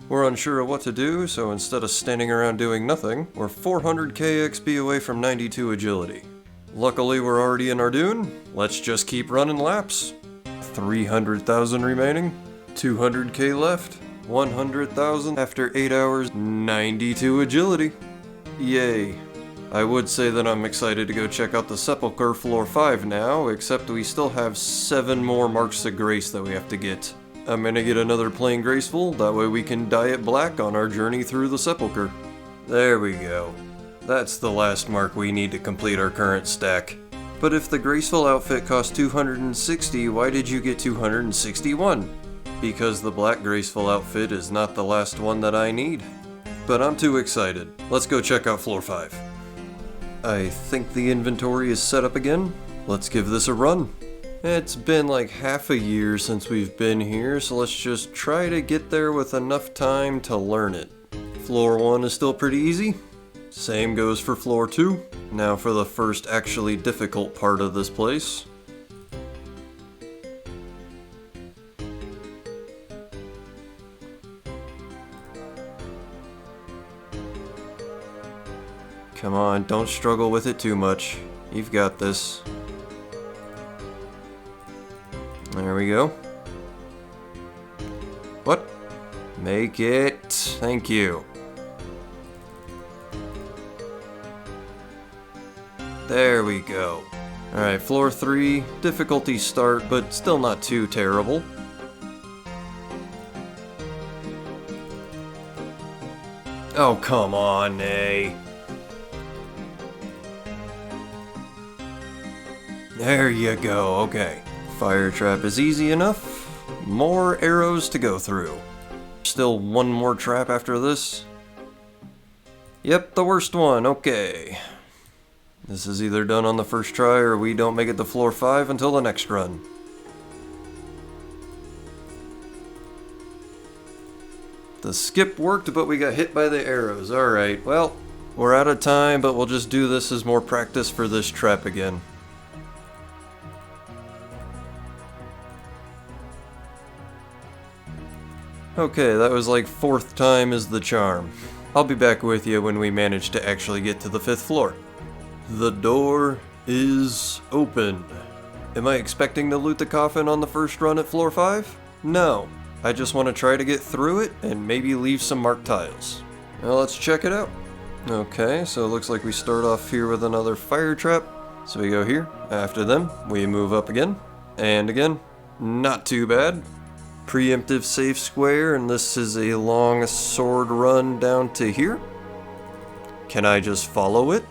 We're unsure of what to do, so instead of standing around doing nothing, we're 400k XP away from 92 agility. Luckily we're already in our dune, let's just keep running laps. 300,000 remaining, 200k left, 100,000 after 8 hours, 92 agility. Yay. I would say that I'm excited to go check out the Sepulchre floor 5 now, except we still have 7 more marks of grace that we have to get. I'm gonna get another plain graceful, that way we can dye it black on our journey through the Sepulchre. There we go. That's the last mark we need to complete our current stack. But if the graceful outfit cost 260, why did you get 261? Because the black graceful outfit is not the last one that I need. But I'm too excited. Let's go check out floor 5. I think the inventory is set up again. Let's give this a run. It's been like half a year since we've been here, so let's just try to get there with enough time to learn it. Floor 1 is still pretty easy. Same goes for floor 2. Now for the first actually difficult part of this place. Come on, don't struggle with it too much. You've got this. There we go. What? Make it. Thank you. There we go. Alright, floor 3. Difficulty start, but still not too terrible. Oh, come on, eh? There you go, okay. Fire trap is easy enough. More arrows to go through. Still one more trap after this. Yep, the worst one, okay. This is either done on the first try or we don't make it to floor 5 until the next run. The skip worked, but we got hit by the arrows. Alright, well, we're out of time, but we'll just do this as more practice for this trap again. Okay, that was like 4th time is the charm. I'll be back with you when we manage to actually get to the 5th floor. The door is open. Am I expecting to loot the coffin on the first run at floor 5? No. I just want to try to get through it and maybe leave some marked tiles. Well, let's check it out. Okay, so it looks like we start off here with another fire trap. So we go here. After them, we move up again. And again. Not too bad. Preemptive safe square, and this is a long sword run down to here. Can I just follow it?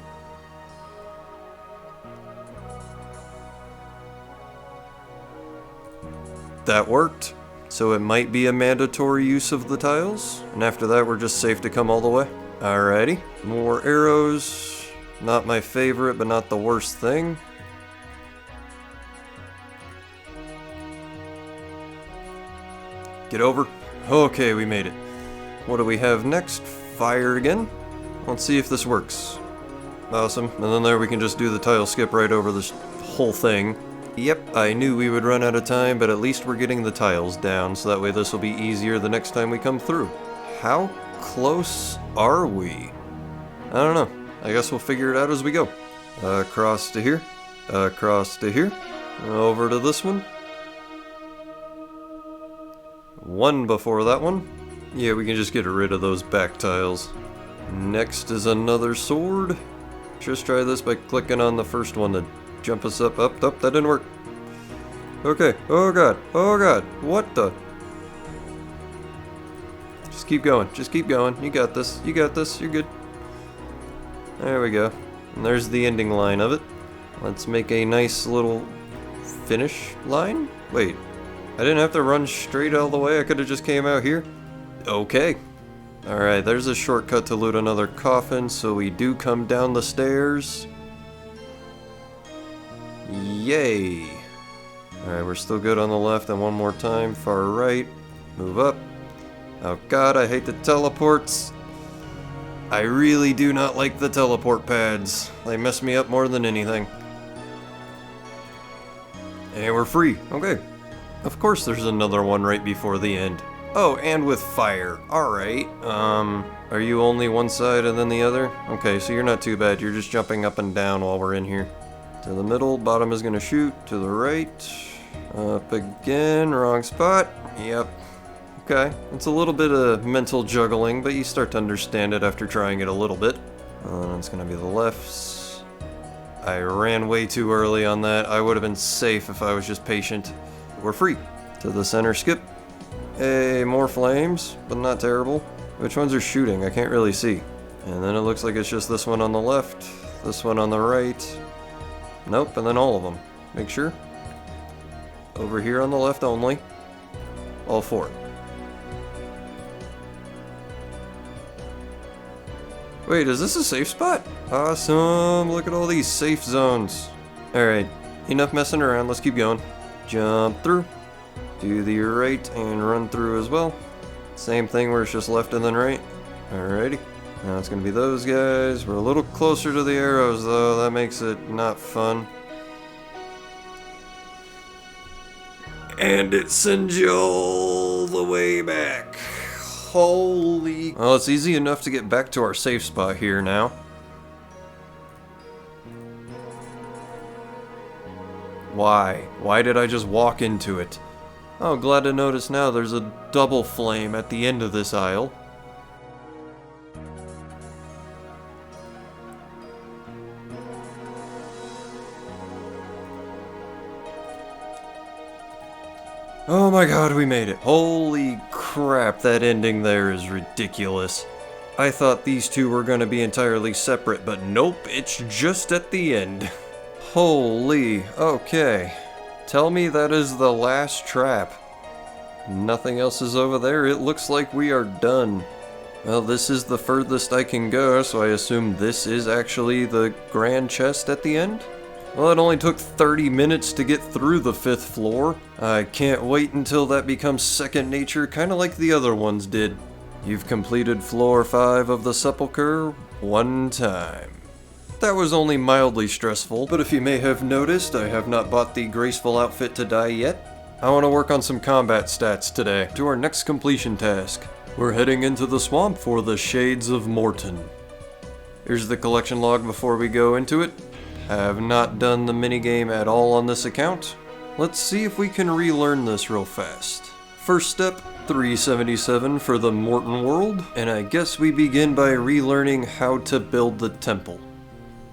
That worked. So it might be a mandatory use of the tiles, and after that we're just safe to come all the way. Alrighty, more arrows. Not my favorite, but not the worst thing. Get over. Okay, we made it. What do we have next? Fire again? Let's see if this works. Awesome. And then there we can just do the tile skip right over this whole thing. Yep, I knew we would run out of time, but at least we're getting the tiles down, so that way this will be easier the next time we come through. How close are we? I don't know. I guess we'll figure it out as we go. Across to here. Across to here. Over to this one. One before that one. Yeah, we can just get rid of those back tiles. Next is another sword. Just try this by clicking on the first one to jump us up. That didn't work. Okay, oh god, what the? Just keep going, you got this, you're good. There we go. And there's the ending line of it. Let's make a nice little finish line. Wait. I didn't have to run straight all the way, I could have just came out here. Okay. Alright, there's a shortcut to loot another coffin, so we do come down the stairs. Yay. Alright, we're still good on the left, and one more time, far right. Move up. Oh god, I hate the teleports. I really do not like the teleport pads. They mess me up more than anything. And we're free. Okay. Of course there's another one right before the end. Oh, and with fire. Alright. Are you only one side and then the other? Okay, so you're not too bad. You're just jumping up and down while we're in here. To the middle, bottom is gonna shoot. To the right. Up again, wrong spot. Yep. Okay, it's a little bit of mental juggling, but you start to understand it after trying it a little bit. It's gonna be the lefts. I ran way too early on that. I would have been safe if I was just patient. We're free. To the center skip. Hey, more flames, but not terrible. Which ones are shooting? I can't really see. And then it looks like it's just this one on the left, this one on the right. Nope, and then all of them. Make sure. Over here on the left only. All four. Wait, is this a safe spot? Awesome, look at all these safe zones. Alright, enough messing around, let's keep going. Jump through. Do the right and run through as well. Same thing where it's just left and then right. Alrighty. Now it's gonna be those guys. We're a little closer to the arrows though, that makes it not fun. And it sends you all the way back. Holy... Well, it's easy enough to get back to our safe spot here now. Why? Why did I just walk into it? Oh, glad to notice now there's a double flame at the end of this aisle. Oh my god, we made it. Holy crap, that ending there is ridiculous. I thought these two were going to be entirely separate, but nope, it's just at the end. Holy, okay. Tell me that is the last trap. Nothing else is over there. It looks like we are done. Well, this is the furthest I can go, so I assume this is actually the grand chest at the end? Well, it only took 30 minutes to get through the 5th floor. I can't wait until that becomes second nature, kind of like the other ones did. You've completed floor 5 of the Sepulchre 1 time. That was only mildly stressful, but if you may have noticed, I have not bought the graceful outfit to die yet. I want to work on some combat stats today, to our next completion task. We're heading into the swamp for the Shades of Mor'ton. Here's the collection log before we go into it. I have not done the minigame at all on this account. Let's see if we can relearn this real fast. First step, 377 for the mor'ton world, and I guess we begin by relearning how to build the temple.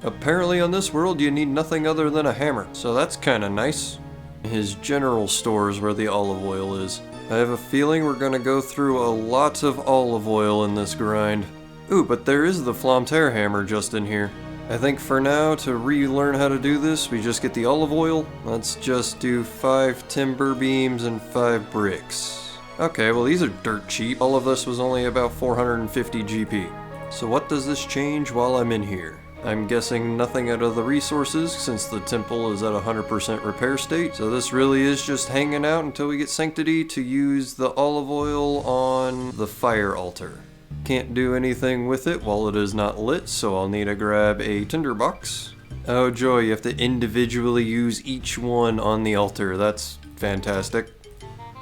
Apparently on this world you need nothing other than a hammer, so that's kinda nice. His general store is where the olive oil is. I have a feeling we're gonna go through a lot of olive oil in this grind. Ooh, but there is the Flamtaire hammer just in here. I think for now, to relearn how to do this, we just get the olive oil. Let's just do 5 timber beams and 5 bricks. Okay, well these are dirt cheap. All of this was only about 450 GP. So what does this change while I'm in here? I'm guessing nothing out of the resources, since the temple is at 100% repair state. So this really is just hanging out until we get Sanctity to use the olive oil on the fire altar. Can't do anything with it while it is not lit, so I'll need to grab a tinderbox. Oh joy, you have to individually use each one on the altar. That's fantastic.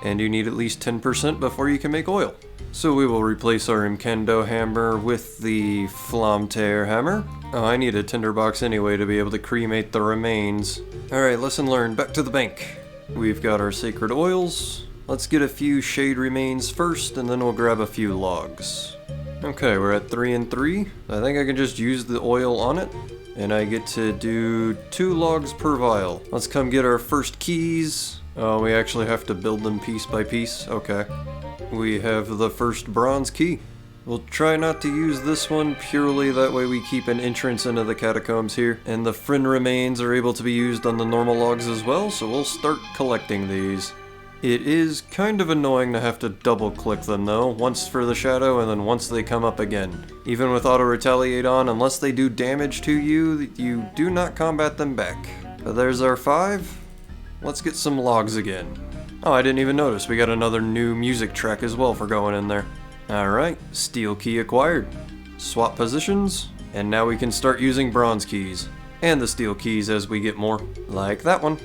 And you need at least 10% before you can make oil. So we will replace our Imkendo hammer with the Flamtaire hammer. Oh, I need a tinderbox anyway to be able to cremate the remains. Alright, lesson learned. Back to the bank. We've got our sacred oils. Let's get a few shade remains first, and then we'll grab a few logs. Okay, we're at 3 and 3. I think I can just use the oil on it, and I get to do 2 logs per vial. Let's come get our first keys. Oh, we actually have to build them piece by piece. Okay. We have the first bronze key. We'll try not to use this one purely that way we keep an entrance into the catacombs here. And the friend remains are able to be used on the normal logs as well, so we'll start collecting these. It is kind of annoying to have to double click them though, once for the shadow and then once they come up again. Even with auto retaliate on, unless they do damage to you, you do not combat them back. But there's our 5. Let's get some logs again. Oh, I didn't even notice. We got another new music track as well for going in there. Alright, steel key acquired. Swap positions, and now we can start using bronze keys. And the steel keys as we get more, like that one.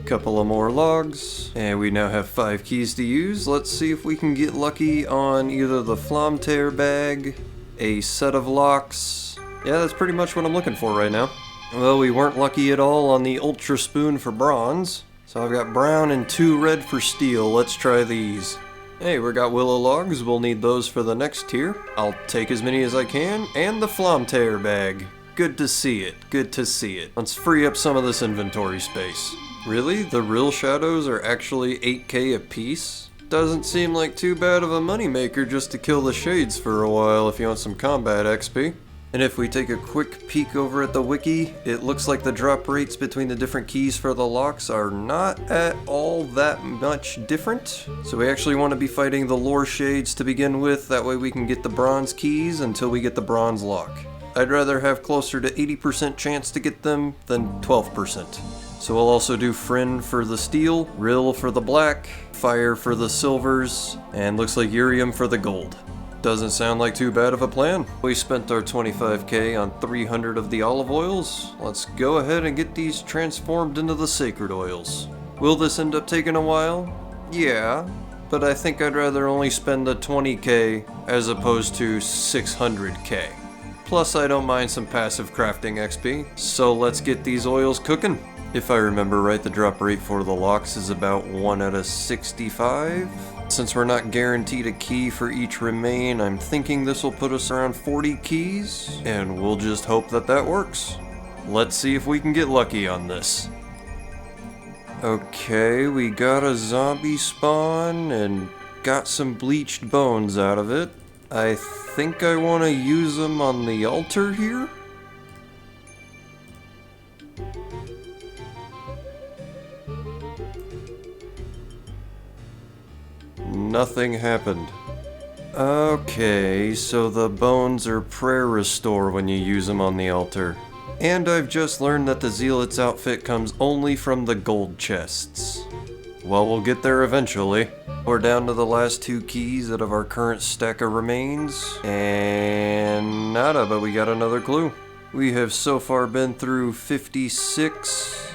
Couple of more logs, and we now have 5 keys to use. Let's see if we can get lucky on either the Flamtear bag, a set of locks. Yeah, that's pretty much what I'm looking for right now. Well, we weren't lucky at all on the Ultra Spoon for bronze, so I've got brown and 2 red for steel. Let's try these. Hey, we got willow logs. We'll need those for the next tier. I'll take as many as I can, and the Flamtear bag. Good to see it. Good to see it. Let's free up some of this inventory space. Really? The real shadows are actually 8k a piece? Doesn't seem like too bad of a moneymaker just to kill the shades for a while if you want some combat XP. And if we take a quick peek over at the wiki, it looks like the drop rates between the different keys for the locks are not at all that much different. So we actually want to be fighting the lore shades to begin with, that way we can get the bronze keys until we get the bronze lock. I'd rather have closer to 80% chance to get them than 12%. So we'll also do Friend for the steel, Rill for the black, Fire for the silvers, and looks like Urium for the gold. Doesn't sound like too bad of a plan. We spent our 25k on 300 of the olive oils. Let's go ahead and get these transformed into the sacred oils. Will this end up taking a while? Yeah, but I think I'd rather only spend the 20k as opposed to 600k. Plus I don't mind some passive crafting XP, so let's get these oils cooking. If I remember right, the drop rate for the locks is about 1 out of 65. Since we're not guaranteed a key for each remain, I'm thinking this will put us around 40 keys, and we'll just hope that that works. Let's see if we can get lucky on this. Okay, we got a zombie spawn and got some bleached bones out of it. I think I want to use them on the altar here. Nothing happened. Okay, so the bones are prayer restore when you use them on the altar. And I've just learned that the Zealot's outfit comes only from the gold chests. Well, we'll get there eventually. We're down to the last 2 keys out of our current stack of remains. And nada, but we got another clue. We have so far been through 56,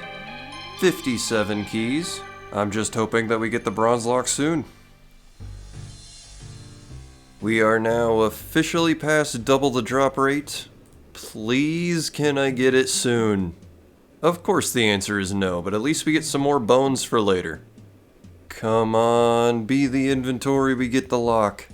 57 keys. I'm just hoping that we get the bronze lock soon. We are now officially past double the drop rate. Please, can I get it soon? Of course the answer is no, but at least we get some more bones for later. Come on, be the inventory, we get the lock.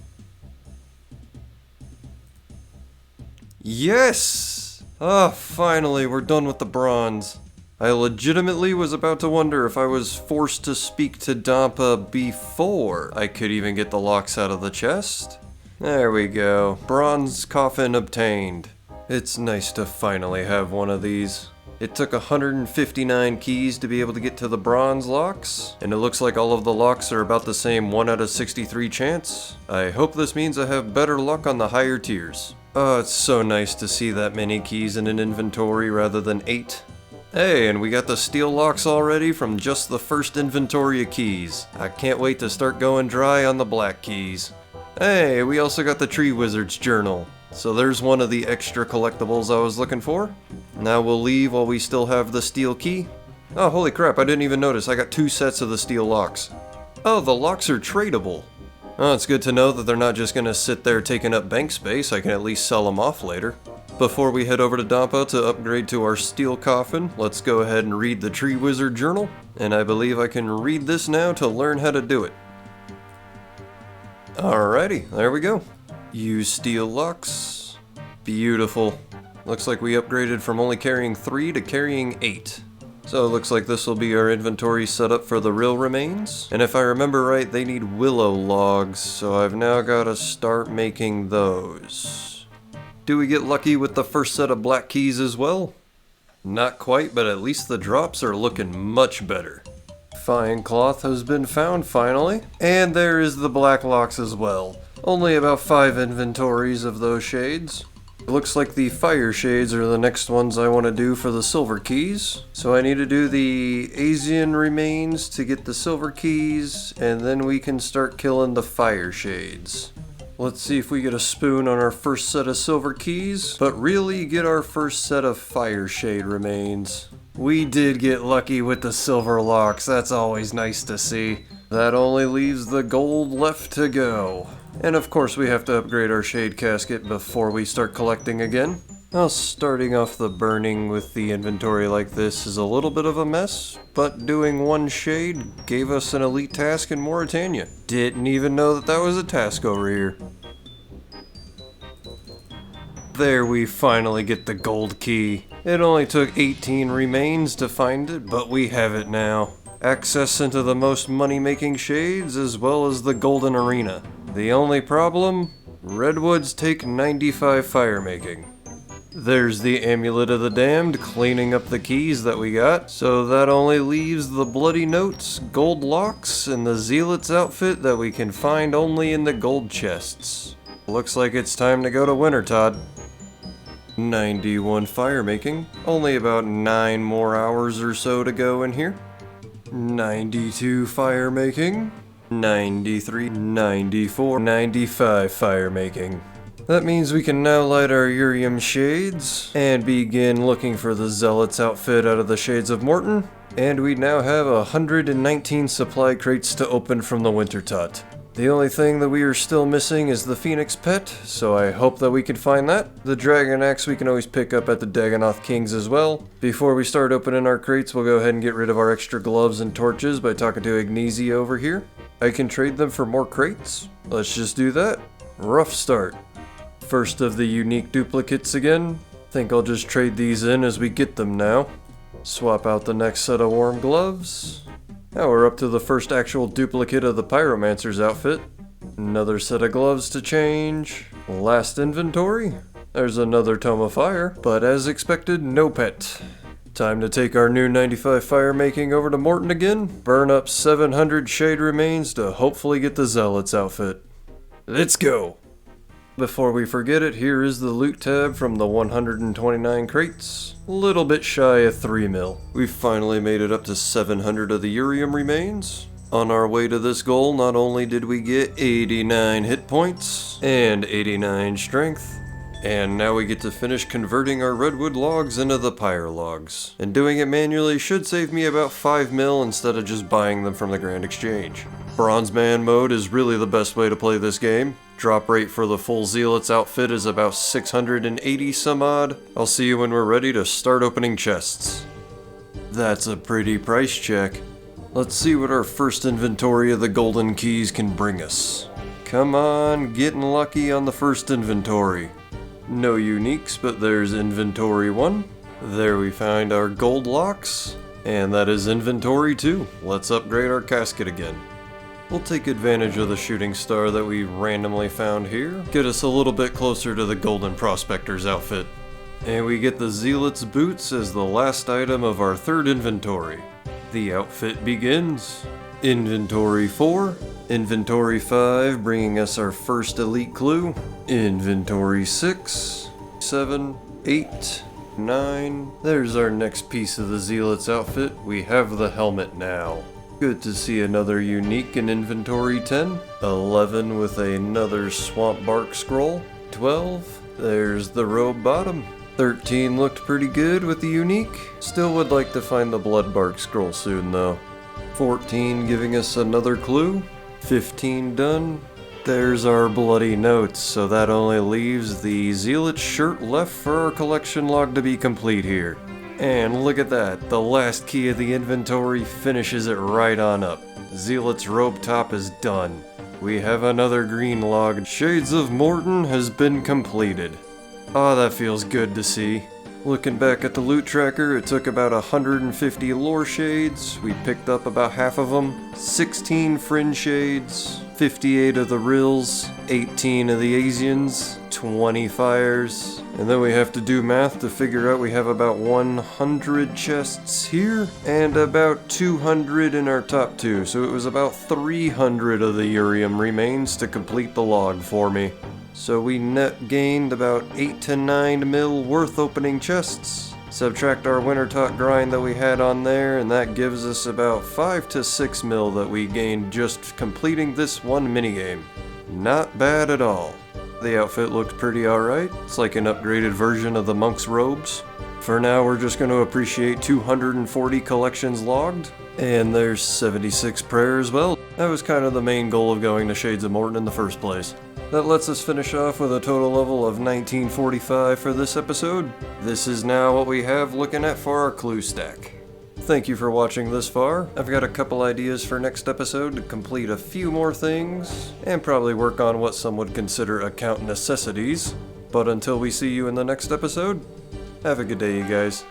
Yes! Ah, finally, we're done with the bronze. I legitimately was about to wonder if I was forced to speak to Dampa before I could even get the locks out of the chest. There we go. Bronze coffin obtained. It's nice to finally have one of these. It took 159 keys to be able to get to the bronze locks, and it looks like all of the locks are about the same 1 out of 63 chance. I hope this means I have better luck on the higher tiers. Oh, it's so nice to see that many keys in an inventory rather than 8. Hey, and we got the steel locks already from just the first inventory of keys. I can't wait to start going dry on the black keys. Hey, we also got the Tree Wizard's Journal. So there's one of the extra collectibles I was looking for. Now we'll leave while we still have the steel key. Oh, holy crap, I didn't even notice. I got 2 sets of the steel locks. Oh, the locks are tradable. Oh, it's good to know that they're not just gonna sit there taking up bank space. I can at least sell them off later. Before we head over to Dampa to upgrade to our steel coffin, let's go ahead and read the Tree Wizard Journal. And I believe I can read this now to learn how to do it. Alrighty, there we go. Use steel locks. Beautiful. Looks like we upgraded from only carrying 3 to carrying 8. So it looks like this will be our inventory setup for the real remains. And if I remember right, they need willow logs, so I've now got to start making those. Do we get lucky with the first set of black keys as well? Not quite, but at least the drops are looking much better. Fine cloth has been found finally, and there is the black locks as well. Only about 5 inventories of those shades. It looks like the fire shades are the next ones I want to do for the silver keys. So I need to do the Asian remains to get the silver keys, and then we can start killing the fire shades. Let's see if we get a spoon on our first set of silver keys, but really get our first set of fire shade remains. We did get lucky with the silver locks, that's always nice to see. That only leaves the gold left to go. And of course we have to upgrade our shade casket before we start collecting again. Now starting off the burning with the inventory like this is a little bit of a mess, but doing one shade gave us an elite task in Mauritania. Didn't even know that that was a task over here. There we finally get the gold key. It only took 18 remains to find it, but we have it now. Access into the most money-making shades as well as the golden arena. The only problem? Redwoods take 95 fire making. There's the Amulet of the Damned cleaning up the keys that we got, so that only leaves the Bloody Notes, gold locks, and the Zealot's outfit that we can find only in the gold chests. Looks like it's time to go to Wintertodt. 91 fire making, only about 9 more hours or so to go in here. 92 fire making, 93, 94, 95 fire making. That means we can now light our Urium shades and begin looking for the Zealot's outfit out of the Shades of Mor'ton. And we now have 119 supply crates to open from the Wintertodt. The only thing that we are still missing is the Phoenix Pet, so I hope that we can find that. The Dragon Axe we can always pick up at the Dagonoth Kings as well. Before we start opening our crates, we'll go ahead and get rid of our extra gloves and torches by talking to Ignizi over here. I can trade them for more crates. Let's just do that. Rough start. First of the unique duplicates again. Think I'll just trade these in as we get them now. Swap out the next set of warm gloves. Now we're up to the first actual duplicate of the Pyromancer's outfit. Another set of gloves to change. Last inventory. There's another Tome of Fire, but as expected, no pet. Time to take our new 95 fire making over to Mor'ton again, burn up 700 shade remains to hopefully get the Zealot's outfit. Let's go! Before we forget it, here is the loot tab from the 129 crates. A little bit shy of 3 mil. We finally made it up to 700 of the Urium remains. On our way to this goal, not only did we get 89 hit points and 89 strength, and now we get to finish converting our redwood logs into the pyre logs. And doing it manually should save me about 5 mil instead of just buying them from the Grand Exchange. Bronze Man mode is really the best way to play this game. Drop rate for the full Zealot's outfit is about 680 some odd. I'll see you when we're ready to start opening chests. That's a pretty price check. Let's see what our first inventory of the golden keys can bring us. Come on, getting lucky on the first inventory. No uniques, but there's inventory 1. There we find our gold locks, and that is inventory 2. Let's upgrade our casket again. We'll take advantage of the shooting star that we randomly found here, get us a little bit closer to the Golden Prospector's outfit. And we get the Zealot's boots as the last item of our third inventory. The outfit begins. Inventory 4, Inventory 5 bringing us our first elite clue, Inventory 6, 7, 8, 9. There's our next piece of the Zealot's outfit. We have the helmet now. Good to see another unique in inventory 10. 11 with another swamp bark scroll. 12, there's the robe bottom. 13 looked pretty good with the unique. Still would like to find the blood bark scroll soon though. 14 giving us another clue. 15 done. There's our bloody notes, so that only leaves the Zealot shirt left for our collection log to be complete here. And look at that, the last key of the inventory finishes it right on up. Zealot's robe top is done. We have another green log. Shades of Mor'ton has been completed. Ah, that feels good to see. Looking back at the loot tracker, it took about 150 lore shades. We picked up about half of them. 16 fringe shades, 58 of the rills, 18 of the Asians, 20 fires. And then we have to do math to figure out we have about 100 chests here and about 200 in our top 2. So it was about 300 of the Urium remains to complete the log for me. So we net gained about 8 to 9 mil worth opening chests. Subtract our Wintertodt grind that we had on there, and that gives us about 5 to 6 mil that we gained just completing this one minigame. Not bad at all. The outfit looked pretty alright. It's like an upgraded version of the monk's robes. For now, we're just going to appreciate 240 collections logged, and there's 76 prayer as well. That was kind of the main goal of going to Shades of Mor'ton in the first place. That lets us finish off with a total level of 1945 for this episode. This is now what we have looking at for our clue stack. Thank you for watching this far. I've got a couple ideas for next episode to complete a few more things, and probably work on what some would consider account necessities. But until we see you in the next episode, have a good day, you guys.